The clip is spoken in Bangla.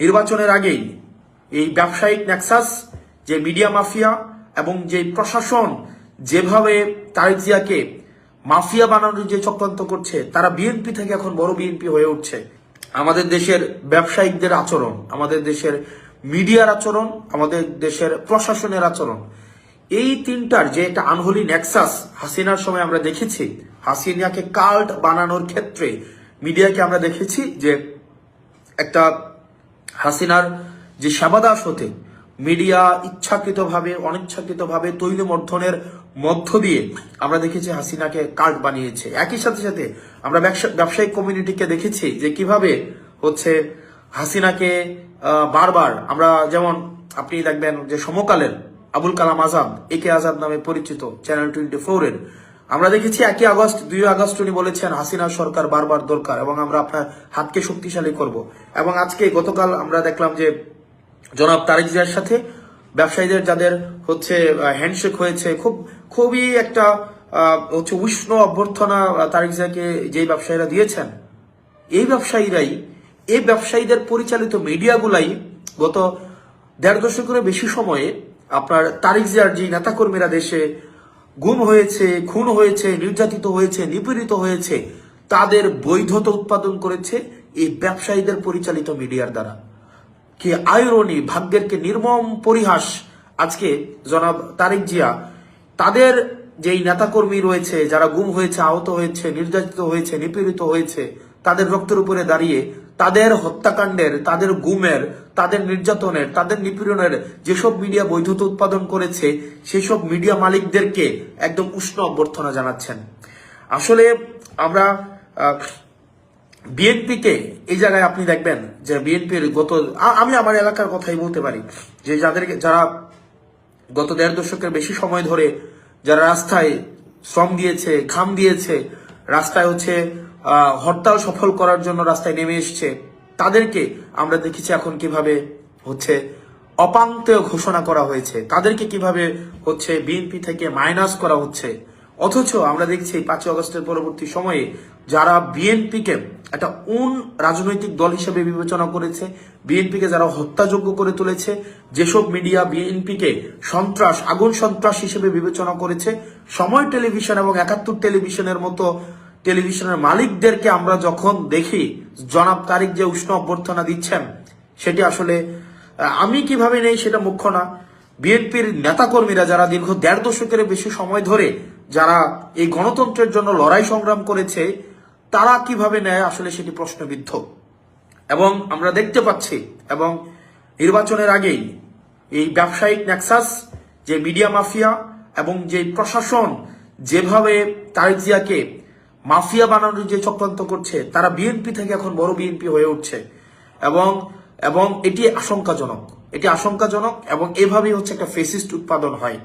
নির্বাচনের আগেই এই ব্যবসায়িক নেক্সাস, যে মিডিয়া মাফিয়া এবং যে প্রশাসন যেভাবে তারেক জিয়াকে মাফিয়া বানানোর যে চক্রান্ত করছে, তারা বিএনপি থেকে এখন বড় বিএনপি হয়ে উঠছে। আমাদের দেশের ব্যবসায়িকদের আচরণ, আমাদের দেশের মিডিয়ার আচরণ, আমাদের দেশের প্রশাসনের আচরণ, এই তিনটার যে একটা আনহোলি নেক্সাস হাসিনার সময় আমরা দেখেছি। হাসিনাকে কাল্ট বানানোর ক্ষেত্রে মিডিয়াকে আমরা দেখেছি যে একটা হাসিনার যে সেবাদাস হতে মিডিয়া ইচ্ছাকৃতভাবে অনিচ্ছাকৃতভাবে তৈলমর্ধনের মধ্য দিয়ে আমরা দেখেছি হাসিনাকে কাল্ট বানিয়েছে। একই সাথে সাথে আমরা ব্যবসায়িক কমিউনিটিকে দেখেছি যে কিভাবে হচ্ছে হাসিনাকে বারবার আমরা, যেমন আপনি দেখবেন যে সমকালের আবুল কালাম আজাদ, একে আজাদ নামে পরিচিত, চ্যানেল 24-এর, আমরা দেখেছি 1 আগস্ট 2 আগস্ট উনি বলেছেন হাসিনা সরকার বারবার দরকার এবং আমরা আপনার হাতকে শক্তিশালী করব। এবং আজকে গতকাল আমরা দেখলাম যে জনাব তারেক জিয়ার সাথে ব্যবসায়ীদের যাদের হচ্ছে হ্যান্ডশেক হয়েছে, খুবই একটা হচ্ছে উষ্ণ অভ্যর্থনা তারেক জিয়াকে যে ব্যবসায়ীরা দিয়েছেন, এই ব্যবসায়ীদের পরিচালিত মিডিয়াগুলাই গত 1.5 দশকের বেশি সময়ে আপনার তারেক জিয়ার যে নেতাকর্মীরা দেশে গুম হয়েছে, খুন হয়েছে, নির্যাতিত হয়েছে, নিপীড়িত হয়েছে, তাদের বৈধতা উৎপাদন করেছে এই ব্যবসায়ীদের পরিচালিত মিডিয়ার দ্বারা। কি আইরনি, ভাগ্যের কি নির্মম পরিহাস। আজকে জনাব তারেক জিয়া তাদের যেই নেতাকর্মী রয়েছে, যারা গুম হয়েছে, আহত হয়েছে, নির্যাতিত হয়েছে, নিপীড়িত হয়েছে, তাদের রক্তের উপরে দাঁড়িয়ে তাদের হত্যাকাণ্ডের, তাদের গুমের, তাদের নির্যাতনের, তাদের নিপীড়নের যেসব মিডিয়া বৈধতা উৎপাদন করেছে, সেসব মিডিয়া মালিকদেরকে একদম উষ্ণ অভ্যর্থনা জানাচ্ছেন। আসলে আমরা বিএনপিকে এই জায়গায় আপনি দেখবেন যে বিএনপির আমি আমার এলাকার কথাই বলতে পারি যে যারা গত 1.5 দশকের বেশি সময় ধরে যারা রাস্তায় শ্রম দিয়েছে, ঘাম দিয়েছে, রাস্তায় হচ্ছে হরতাল সফল করার জন্য রাস্তায় নেমে এসছে, তাদেরকে আমরা দেখেছি এখন কিভাবে হচ্ছে অপাঙ্ক্তেয় ঘোষণা করা হয়েছে, তাদেরকে কিভাবে হচ্ছে বিএনপি থেকে মাইনাস করা হচ্ছে। অথচ আমরা দেখছি 5 আগস্টের পরবর্তী সময়ে যারা বিএনপিকে একটা রাজনৈতিক দল হিসেবে বিবেচনা করেছে, বিএনপিকে যারা হত্যাযোগ্য করে তুলেছে, যেসব মিডিয়া বিএনপিকে সন্ত্রাস, আগুন সন্ত্রাস হিসেবে বিবেচনা করেছে, সময় টেলিভিশন এবং 71 টেলিভিশনের মতো টেলিভিশনের মালিকদেরকে আমরা যখন দেখি জনাব তারেক যে উষ্ণ অভ্যর্থনা দিচ্ছেন, সেটি আসলে আমি কিভাবে নেই সেটা মুখ্য না। বিএনপির নেতাকর্মীরা যারা দীর্ঘ 1.5 দশকের বেশি সময় ধরে যারা এই গণতন্ত্রের জন্য লড়াই সংগ্রাম করেছে, তারা কিভাবে নেয় আসলে সেটি প্রশ্নবিদ্ধ। এবং আমরা দেখতে পাচ্ছি, এবং নির্বাচনের আগেই এই ব্যবসায়িক নেক্সাস, যে মিডিয়া মাফিয়া এবং যে প্রশাসন যেভাবে তারেক জিয়াকে মাফিয়া বানানোর যে চক্রান্ত করছে, তারা বিএনপি থেকে এখন বড় বিএনপি হয়ে উঠছে। এবং এটি আশঙ্কাজনক এবং এভাবেই হচ্ছে একটা ফেসিস্ট উৎপাদন হয়।